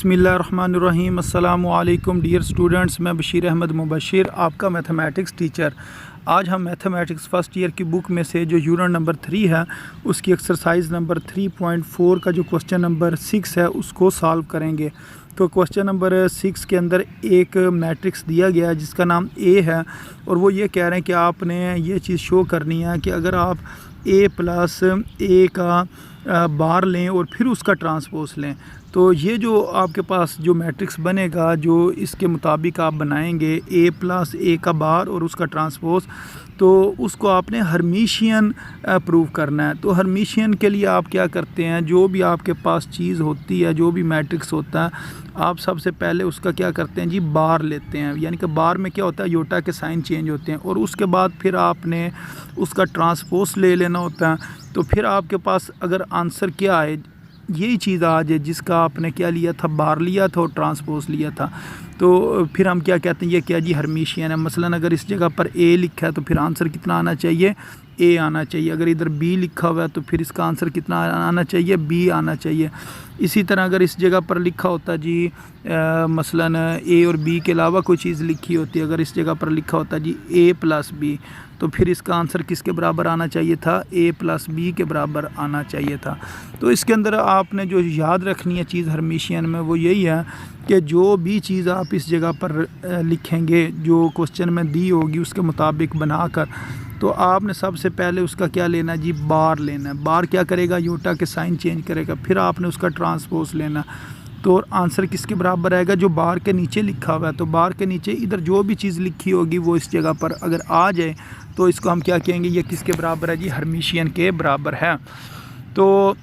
बिस्मिल्लाहिर्रहमानिर्रहीम। अस्सलामु अलैकुम डियर स्टूडेंट्स, मैं बशीर अहमद मुबशिर, आपका मैथमेटिक्स टीचर। आज हम मैथमेटिक्स फ़र्स्ट ईयर की बुक में से जो यूनिट नंबर 3 है उसकी एक्सरसाइज नंबर 3.4 का जो क्वेश्चन नंबर 6 है उसको सॉल्व करेंगे। तो क्वेश्चन नंबर 6 के अंदर एक मैट्रिक्स दिया गया है जिसका नाम ए है और वो ये कह रहे हैं कि आपने ये चीज़ शो करनी है कि अगर आप ए प्लस ए का बार लें और फिर उसका ट्रांसपोज लें तो ये जो आपके पास जो मैट्रिक्स बनेगा जो इसके मुताबिक आप बनाएंगे ए प्लस ए का बार और उसका ट्रांसपोज, तो उसको आपने हर्मिशियन प्रूव करना है। तो हर्मिशियन के लिए आप क्या करते हैं, जो भी आपके पास चीज़ होती है, जो भी मैट्रिक्स होता है, आप सबसे पहले उसका क्या करते हैं जी, बार लेते हैं। यानी कि बार में क्या होता है, योटा के साइन चेंज होते हैं और उसके बाद फिर आपने उसका ट्रांसपोज ले लेना होता है। तो फिर आपके पास अगर आंसर क्या आए, यही चीज़ आ जाए जिसका आपने क्या लिया था, बार लिया था और ट्रांसपोज लिया था, तो फिर हम क्या कहते हैं, ये क्या जी, हर्मिशियन है। मसलन अगर इस जगह पर ए लिखा है तो फिर आंसर कितना आना चाहिए, ए आना चाहिए। अगर इधर बी लिखा हुआ है तो फिर इसका आंसर कितना आना चाहिए, बी आना चाहिए। इसी तरह अगर इस जगह पर लिखा होता जी मसलन ए और बी के अलावा कोई चीज़ लिखी होती, अगर इस जगह पर लिखा होता जी ए प्लस बी, तो फिर इसका आंसर किसके बराबर आना चाहिए था, ए प्लस बी के बराबर आना चाहिए था। तो इसके अंदर आपने जो याद रखनी है चीज़ हर्मिशियन में वो यही है कि जो भी चीज़ आप इस जगह पर लिखेंगे, जो क्वेश्चन में दी होगी उसके मुताबिक बनाकर, तो आपने सबसे पहले उसका क्या लेना जी, बार लेना है। बार क्या करेगा, योटा के साइन चेंज करेगा। फिर आपने उसका ट्रांसपोज लेना, तो आंसर किसके बराबर आएगा, जो बार के नीचे लिखा हुआ है। तो बार के नीचे इधर जो भी चीज़ लिखी होगी वो इस जगह पर अगर आ जाए तो इसको हम क्या कहेंगे, ये किसके बराबर है जी, हर्मिशियन के बराबर है। तो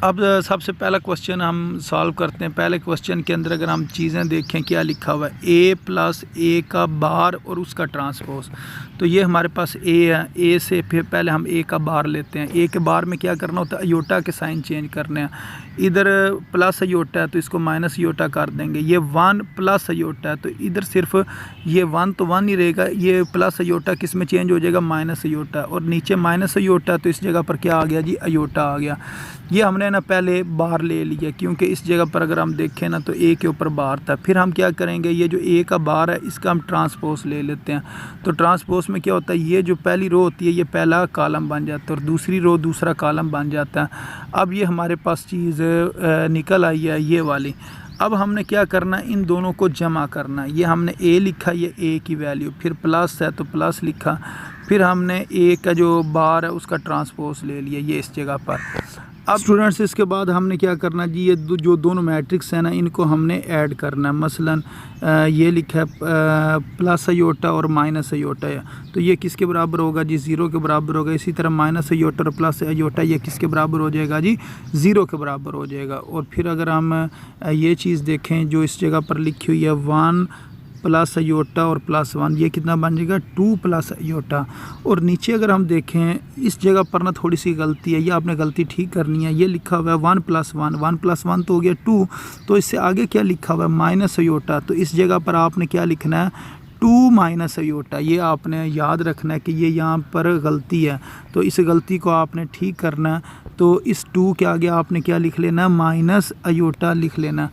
अब सबसे पहला क्वेश्चन हम सॉल्व करते हैं। पहले क्वेश्चन के अंदर अगर हम चीज़ें देखें क्या लिखा हुआ है, ए प्लस ए का बार और उसका ट्रांसपोज। तो ये हमारे पास ए है, ए से फिर पहले हम ए का बार लेते हैं। ए के बार में क्या करना होता है, अयोटा के साइन चेंज करने हैं। इधर प्लस अयोटा है तो इसको माइनस अयोटा कर देंगे। ये 1 प्लस अयोटा है तो इधर सिर्फ ये 1 तो 1 ही रहेगा, ये प्लस अयोटा किस में चेंज हो जाएगा, माइनस अयोटा। और नीचे माइनस अयोटा तो इस जगह पर क्या आ गया जी, अयोटा आ गया। ये हमने ना पहले बार ले लिया क्योंकि इस जगह पर अगर हम देखें ना तो ए के ऊपर बार था। फिर हम क्या करेंगे, ये जो ए का बार है इसका हम ट्रांसपोज ले लेते हैं। तो ट्रांसपोज में क्या होता है, ये जो पहली रो होती है ये पहला कॉलम बन जाता है और दूसरी रो दूसरा कॉलम बन जाता है। अब ये हमारे पास चीज़ निकल आई है ये वाली। अब हमने क्या करना, इन दोनों को जमा करना। ये हमने ए लिखा, ये ए की वैल्यू, फिर प्लस है तो प्लस लिखा, फिर हमने ए का जो बार है उसका ट्रांसपोज ले लिया ये इस जगह पर। अब स्टूडेंट्स इसके बाद हमने क्या करना जी, ये जो दोनों मैट्रिक्स हैं ना इनको हमने ऐड करना है। मसलन ये लिखा है प्लस अयोटा और माइनस अयोटा है, तो ये किसके बराबर होगा जी, 0 के बराबर होगा। इसी तरह माइनस अयोटा और प्लस अयोटा ये किसके बराबर हो जाएगा जी, 0 के बराबर हो जाएगा। और फिर अगर हम ये चीज़ देखें जो इस जगह पर लिखी हुई है 1 प्लस अयोटा और प्लस 1, ये कितना बन जाएगा 2 प्लस अयोटा। और नीचे अगर हम देखें इस जगह पर ना थोड़ी सी गलती है, ये आपने गलती ठीक करनी है। ये लिखा हुआ है 1 प्लस 1, 1 प्लस 1 तो हो गया 2, तो इससे आगे क्या लिखा हुआ है, माइनस अयोटा। तो इस जगह पर आपने क्या लिखना है, 2 माइनस अयोटा। ये आपने याद रखना है कि ये यहाँ पर गलती है, तो इस गलती को आपने ठीक करना है। तो इस 2 के आगे आपने क्या लिख लेना, माइनस अयोटा लिख लेना।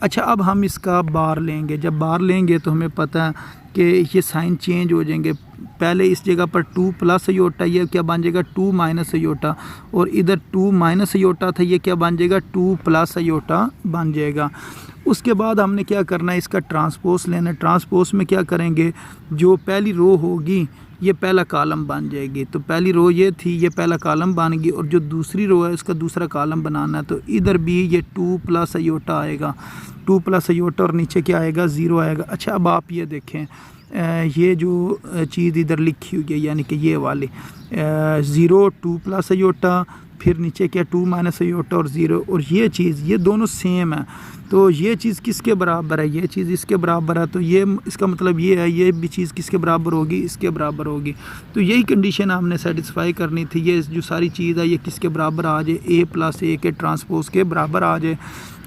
अच्छा, अब हम इसका बार लेंगे। जब बार लेंगे तो हमें पता है कि ये साइन चेंज हो जाएंगे। पहले इस जगह पर 2 प्लस अयोटा, ये क्या बन जाएगा 2 माइनस अयोटा, और इधर 2 माइनस अयोटा था, ये क्या बन जाएगा 2 प्लस अयोटा बन जाएगा। उसके बाद हमने क्या करना है, इसका ट्रांसपोज लेना है। ट्रांसपोज में क्या करेंगे, जो पहली रो होगी ये पहला कॉलम बन जाएगी। तो पहली रो ये थी, ये पहला कॉलम बन गई, और जो दूसरी रो है इसका दूसरा कॉलम बनाना है। तो इधर भी ये 2 प्लस अयोटा आएगा, 2 प्लस अयोटा, और नीचे क्या आएगा, 0 आएगा। अच्छा, अब आप ये देखें ये जो चीज़ इधर लिखी हुई है यानी कि ये वाली 0 2 प्लस अयोटा, फिर नीचे क्या 2 माइनस अयोटा और 0, और ये चीज़ ये दोनों सेम है। तो ये चीज़ किसके बराबर है, ये चीज़ इसके बराबर है। तो ये इसका मतलब ये है, ये भी चीज़ किसके बराबर होगी, इसके बराबर होगी। तो यही कंडीशन हमने सेटिस्फाई करनी थी। ये जो सारी चीज़ है ये किसके बराबर आ जाए, ए प्लस ए के ट्रांसपोज के बराबर आ जाए।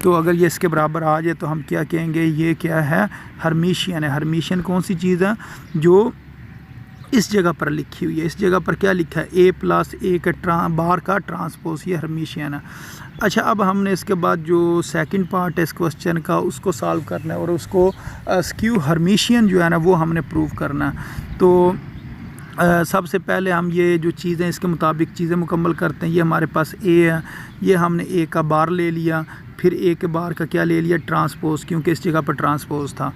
तो अगर ये इसके बराबर आ जाए तो हम क्या कहेंगे, ये क्या है, हर्मिशियन है। हर्मिशियन कौन सी चीज़ है, जो इस जगह पर लिखी हुई है। इस जगह पर क्या लिखा है, ए प्लस ए के बार का ट्रांसपोज, ये हर्मिशियन है। अच्छा, अब हमने इसके बाद जो सेकंड पार्ट है इस क्वेश्चन का उसको सॉल्व करना है और उसको स्क्यू हर्मिशियन जो है ना वो हमने प्रूव करना है। तो सबसे पहले हम ये जो चीज़ें इसके मुताबिक चीज़ें मुकम्मल करते हैं। ये हमारे पास ए है, ये हमने ए का बार ले लिया, फिर ए के बार का क्या ले लिया, ट्रांसपोज, क्योंकि इस जगह पर ट्रांसपोज था।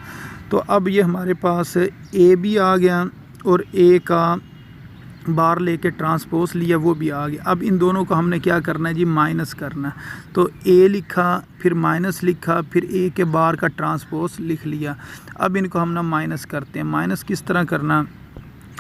तो अब ये हमारे पास ए भी आ गया और ए का बार लेके ट्रांसपोज लिया, वो भी आ गया। अब इन दोनों को हमने क्या करना है जी, माइनस करना है। तो ए लिखा, फिर माइनस लिखा, फिर ए के बार का ट्रांसपोज लिख लिया। अब इनको हम ना माइनस करते हैं। माइनस किस तरह करना,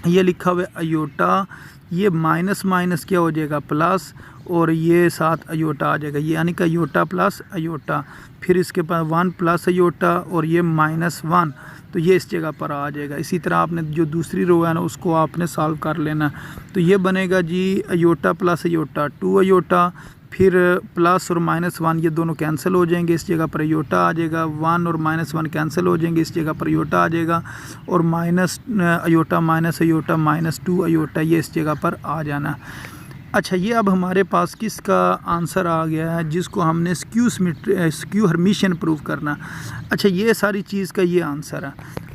ये लिखा हुआ अयोटा, ये माइनस माइनस क्या हो जाएगा, प्लस, और ये साथ अयोटा आ जाएगा, यानी कि अयोटा प्लस अयोटा, फिर इसके पास 1 प्लस अयोटा और ये -1, तो ये इस जगह पर आ जाएगा। इसी तरह आपने जो दूसरी रो है ना उसको आपने सॉल्व कर लेना। तो ये बनेगा जी अयोटा प्लस अयोटा 2 अयोटा, फिर प्लस और -1 ये दोनों कैंसिल हो जाएंगे, इस जगह पर अयोटा आ जाएगा। 1 और -1 कैंसिल हो जाएंगे, इस जगह पर अयोटा आ जाएगा, और माइनस अयोटा -2 अयोटा ये इस जगह पर आ जाना। अच्छा, ये अब हमारे पास किसका आंसर आ गया है, जिसको हमने स्क्यू हर्मिशियन प्रूव करना। अच्छा, ये सारी चीज़ का ये आंसर है।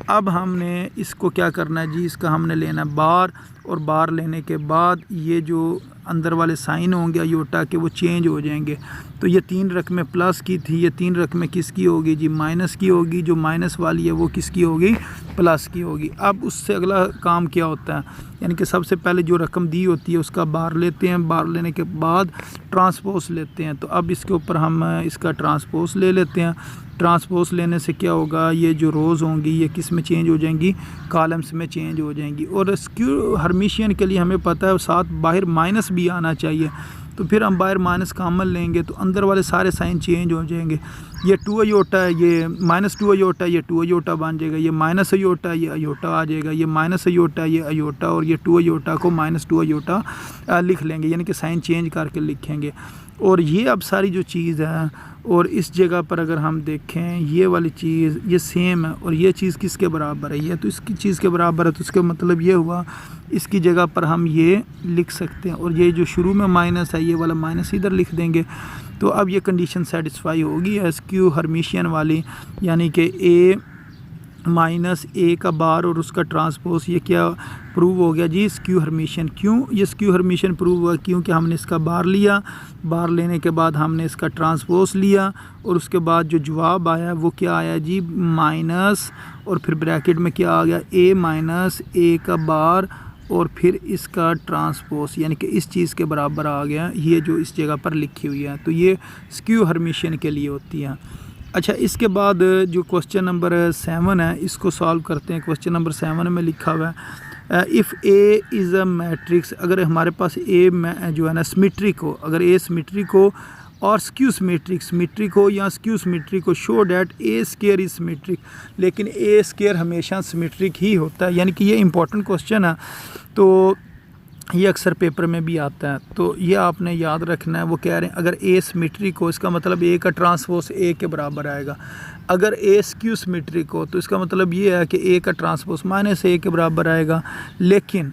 अब हमने इसको क्या करना है जी, इसका हमने लेना बार, और बार लेने के बाद ये जो अंदर वाले साइन होंगे अयोटा के वो चेंज हो जाएंगे। तो ये 3 रकमें प्लस की थी, ये 3 रकमें किसकी होगी जी, माइनस की होगी। जो माइनस वाली है वो किसकी होगी, प्लस की होगी। अब उससे अगला काम क्या होता है, यानी कि सबसे पहले जो रकम दी होती है उसका बार लेते हैं, बार लेने के बाद ट्रांसपोज लेते हैं। तो अब इसके ऊपर हम इसका ट्रांसपोज ले लेते हैं। ट्रांसपोज लेने से क्या होगा, ये जो रोज़ होंगी ये किस में चेंज हो जाएंगी, कॉलम्स में चेंज हो जाएंगी। और स्क्यू हर्मिशियन के लिए हमें पता है साथ बाहर माइनस भी आना चाहिए, तो फिर हम बाहर माइनस कॉमन लेंगे तो अंदर वाले सारे साइन चेंज हो जाएंगे। ये 2 अयोटा है, ये -2 अयोटा, ये 2 अयोटा बन जाएगा। ये माइनस अयोटा, ये अयोटा आ जाएगा। ये माइनस अयोटा, ये अयोटा, और ये 2 अयोटा को -2 अयोटा लिख लेंगे, यानी कि साइन चेंज करके लिखेंगे। और ये अब सारी जो चीज़ है, और इस जगह पर अगर हम देखें ये वाली चीज़ ये सेम है, और ये चीज़ किसके बराबर है, ये तो इसकी चीज़ के बराबर है। तो इसका मतलब ये हुआ इसकी जगह पर हम ये लिख सकते हैं, और ये जो शुरू में माइनस है ये वाला माइनस इधर लिख देंगे। तो अब ये कंडीशन सेटिस्फाई होगी स्क्यू हर्मिशियन वाली, यानी कि ए माइनस ए का बार और उसका ट्रांसपोज ये क्या प्रूव हो गया जी, स्क्यू हर्मिशियन। क्यों ये स्क्यू हर्मिशियन प्रूव हुआ, क्योंकि हमने इसका बार लिया, बार लेने के बाद हमने इसका ट्रांसपोज लिया, और उसके बाद जो जवाब आया वो क्या आया जी, माइनस, और फिर ब्रैकेट में क्या आ गया, ए माइनस ए का बार और फिर इसका ट्रांसपोज, यानी कि इस चीज़ के बराबर आ गया, ये जो इस जगह पर लिखी हुई है। तो ये स्क्यू हर्मिशियन के लिए होती है। अच्छा, इसके बाद जो क्वेश्चन नंबर 7 है इसको सॉल्व करते हैं। क्वेश्चन नंबर 7 में लिखा हुआ है if A is a matrix, अगर हमारे पास ए जो है ना सिमेट्रिक हो, अगर ए सिमेट्रिक हो और स्क्यू सिमेट्रिक हो या स्क्यू सिमेट्रिक हो, show that A square is symmetric, लेकिन ए स्क्वायर हमेशा सिमेट्रिक ही होता है, यानी कि ये इंपॉर्टेंट क्वेश्चन है। तो ये अक्सर पेपर में भी आता है, तो ये आपने याद रखना है। वो कह रहे हैं अगर ए सिमेट्रिक हो, इसका मतलब ए का ट्रांसपोज ए के बराबर आएगा। अगर ए स्क्यू सिमेट्रिक हो तो इसका मतलब ये है कि ए का ट्रांसपोज -a के बराबर आएगा। लेकिन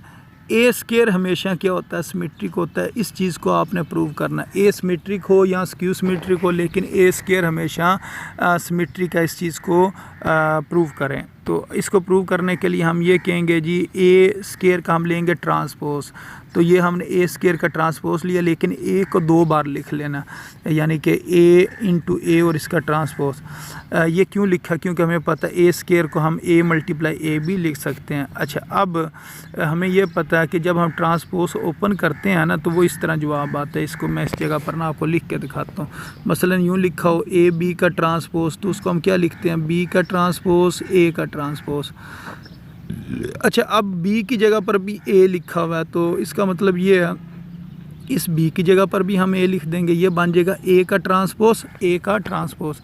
ए स्क्वायर हमेशा क्या होता है, सिमेट्रिक होता है। इस चीज़ को आपने प्रूव करना है, ए सिमेट्रिक हो या स्क्यू सिमेट्रिक हो, लेकिन ए स्क्वायर हमेशा सिमेट्रिक है। इस चीज़ को प्रूव करें। तो इसको प्रूव करने के लिए हम ये कहेंगे जी ए स्क्वायर का हम लेंगे ट्रांसपोज। तो ये हमने ए स्क्वायर का ट्रांसपोज लिया, लेकिन ए को 2 बार लिख लेना, यानी कि ए इंटू ए और इसका ट्रांसपोज। ये क्यों लिखा, क्योंकि हमें पता है ए स्क्वायर को हम ए मल्टीप्लाई ए भी लिख सकते हैं। अच्छा, अब हमें यह पता है कि जब हम ट्रांसपोज ओपन करते हैं ना तो वो इस तरह जवाब आता है। इसको मैं इस जगह पर ना आपको लिख के दिखाता हूँ। मसलन यूँ लिखा हो ए बी का ट्रांसपोज, तो उसको हम क्या लिखते हैं, बी का ट्रांसपोज ए का ट्रांसपोज। अच्छा, अब बी की जगह पर भी ए लिखा हुआ है, तो इसका मतलब ये है इस बी की जगह पर भी हम ए लिख देंगे, ये बन जाएगा ए का ट्रांसपोज ए का ट्रांसपोज।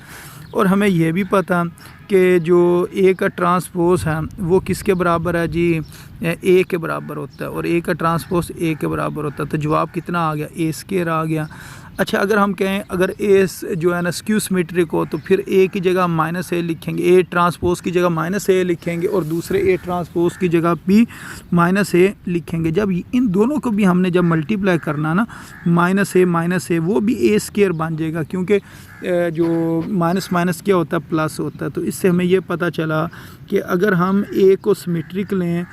और हमें यह भी पता कि जो ए का ट्रांसपोज है वो किसके बराबर है जी, ए के बराबर होता है, और ए का ट्रांसपोज ए के बराबर होता है। तो जवाब कितना आ गया, ए स्क्वायर आ गया। अच्छा, अगर हम कहें अगर ए जो है ना स्क्यू सिमेट्रिक हो तो फिर ए की जगह माइनस ए लिखेंगे, ए ट्रांसपोज की जगह माइनस ए लिखेंगे और दूसरे ए ट्रांसपोज की जगह भी माइनस ए लिखेंगे। जब इन दोनों को भी हमने जब मल्टीप्लाई करना ना, माइनस ए वो भी ए स्क्वायर बन जाएगा, क्योंकि जो माइनस माइनस क्या होता है, प्लस होता है। तो इससे हमें ये पता चला कि अगर हम ए को सिमेट्रिक लें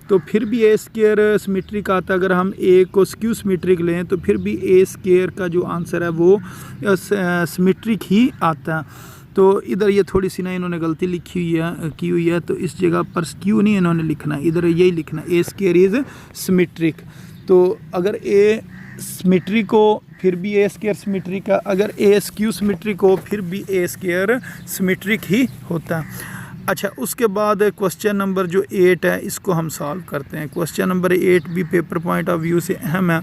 तो फिर भी ए स्क्वायर सिमेट्रिक आता है, अगर हम ए को स्क्यू सिमेट्रिक लें तो फिर भी ए स्क्वायर का जो आंसर है वो सिमेट्रिक ही आता है। तो इधर ये थोड़ी सी ना इन्होंने गलती लिखी हुई है, तो इस जगह पर स्क्यू नहीं इन्होंने लिखना, इधर यही लिखना ए स्क्वायर इज़ सिमेट्रिक। तो अगर ए सिमेट्रिक हो फिर भी ए स्क्वायर सिमेट्रिक है, अगर ए स्क्यू सिमेट्रिक हो फिर भी ए स्क्वायर सिमेट्रिक ही होता है। अच्छा, उसके बाद क्वेश्चन नंबर जो 8 है इसको हम सॉल्व करते हैं। क्वेश्चन नंबर 8 भी पेपर पॉइंट ऑफ व्यू से अहम है,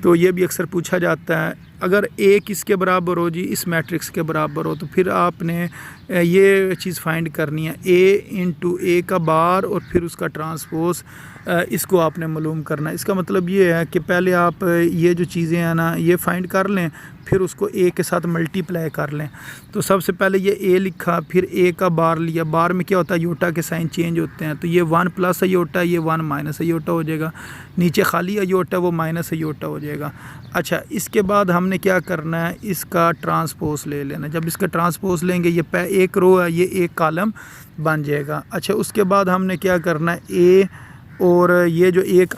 तो ये भी अक्सर पूछा जाता है। अगर ए किसके बराबर हो जी, इस मैट्रिक्स के बराबर हो, तो फिर आपने ये चीज़ फाइंड करनी है, ए इंटू ए का बार और फिर उसका ट्रांसपोज, इसको आपने मालूम करना है। इसका मतलब ये है कि पहले आप ये जो चीज़ें हैं ना ये फाइंड कर लें, फिर उसको ए के साथ मल्टीप्लाई कर लें। तो सबसे पहले ये ए लिखा, फिर ए का बार लिया, बार में क्या होता है, योटा के साइन चेंज होते हैं, तो ये 1 प्लस अयोटा, ये 1 माइनस अयोटा हो जाएगा, नीचे खाली अयोटा वो माइनस अयोटा हो जाएगा। अच्छा, इसके बाद हमने क्या करना है, इसका ट्रांसपोज ले लेना। जब इसका ट्रांसपोज लेंगे ये एक रो है, ये एक कॉलम बन जाएगा। अच्छा, उसके बाद हमने क्या करना है, ए और ये जो एक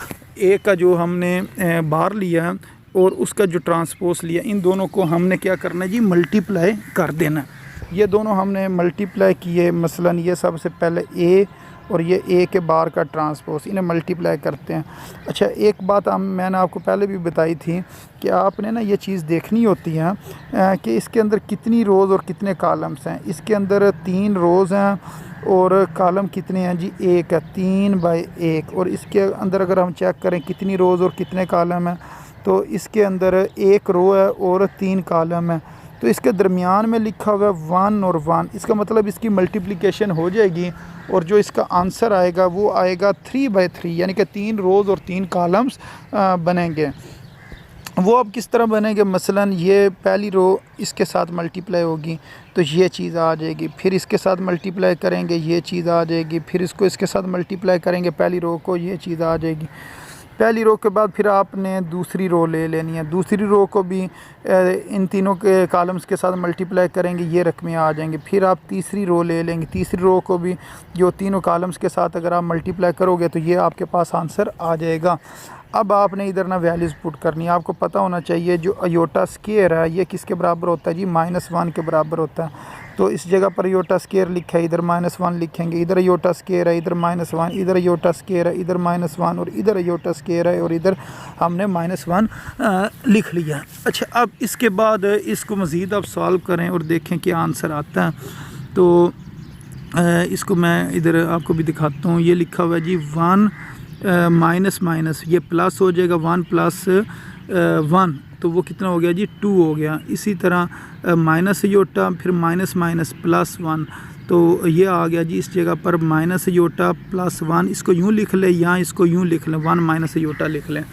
का जो हमने बार लिया है और उसका जो ट्रांसपोज लिया, इन दोनों को हमने क्या करना है जी, मल्टीप्लाई कर देना। ये दोनों हमने मल्टीप्लाई किए, मसलन ये सबसे पहले ए और ये ए के बार का ट्रांसपोज, इन्हें मल्टीप्लाई करते हैं। अच्छा, एक बात मैंने आपको पहले भी बताई थी कि आपने ना ये चीज़ देखनी होती है कि इसके अंदर कितनी रोज़ और कितने कॉलम्स हैं। इसके अंदर 3 रोज़ हैं और कॉलम कितने हैं जी, 1 है, 3 बाई 1। और इसके अंदर अगर हम चेक करें कितनी रोज़ और कितने कॉलम हैं, तो इसके अंदर 1 रो है और 3 कॉलम है। तो इसके दरमियान में लिखा हुआ है 1 और 1, इसका मतलब इसकी मल्टीप्लिकेशन हो जाएगी और जो इसका आंसर आएगा वो आएगा 3 बाई 3, यानी कि 3 रोज़ और 3 कॉलम्स बनेंगे। वो अब किस तरह बनेंगे, मसलन ये पहली रो इसके साथ मल्टीप्लाई होगी तो ये चीज़ आ जाएगी, फिर इसके साथ मल्टीप्लाई करेंगे ये चीज़ आ जाएगी, फिर इसको इसके साथ मल्टीप्लाई करेंगे पहली रो को, ये चीज़ आ जाएगी। पहली रो के बाद फिर आपने दूसरी रो ले लेनी है, दूसरी रो को भी इन तीनों के कॉलम्स के साथ मल्टीप्लाई करेंगे, ये रकमें आ जाएंगी। फिर आप तीसरी रो ले लेंगे, तीसरी रो को भी जो तीनों कॉलम्स के साथ अगर आप मल्टीप्लाई करोगे तो ये आपके पास आंसर आ जाएगा। अब आपने इधर ना वैल्यूज़ पुट करनी है। आपको पता होना चाहिए जो अयोटा स्क्वायर है ये किसके बराबर होता है जी, -1 के बराबर होता है। तो इस जगह पर अयोटा स्क्वायर लिखा है, इधर -1 लिखेंगे, इधर अयोटा स्क्वायर है, इधर -1, इधर अयोटा स्क्वायर है, इधर -1 और इधर अयोटा स्क्वायर है और इधर हमने -1 लिख लिया। अच्छा, अब इसके बाद इसको मज़ीद आप सॉल्व करें और देखें क्या आंसर आता है। तो इसको मैं इधर आपको भी दिखाता हूँ। ये लिखा हुआ है जी 1 माइनस माइनस, ये प्लस हो जाएगा, 1 प्लस 1 तो वो कितना हो गया जी, 2 हो गया। इसी तरह माइनस योटा, फिर माइनस माइनस प्लस 1, तो ये आ गया जी इस जगह पर माइनस योटा प्लस 1। इसको यूँ लिख लें या इसको यूँ लिख लें, 1 माइनस योटा लिख लें।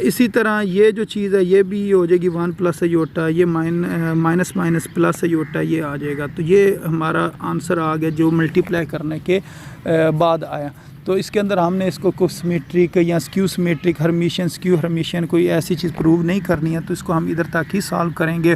इसी तरह ये जो चीज़ है ये भी हो जाएगी 1 प्लस योटा, ये माइनस माइनस प्लस योटा, ये आ जाएगा। तो ये हमारा आंसर आ गया जो मल्टीप्लाई करने के बाद आया। तो इसके अंदर हमने इसको कुछ सिमेट्रिक या skew symmetric, Hermitian, skew Hermitian कोई ऐसी चीज़ प्रूव नहीं करनी है, तो इसको हम इधर तक ही सॉल्व करेंगे।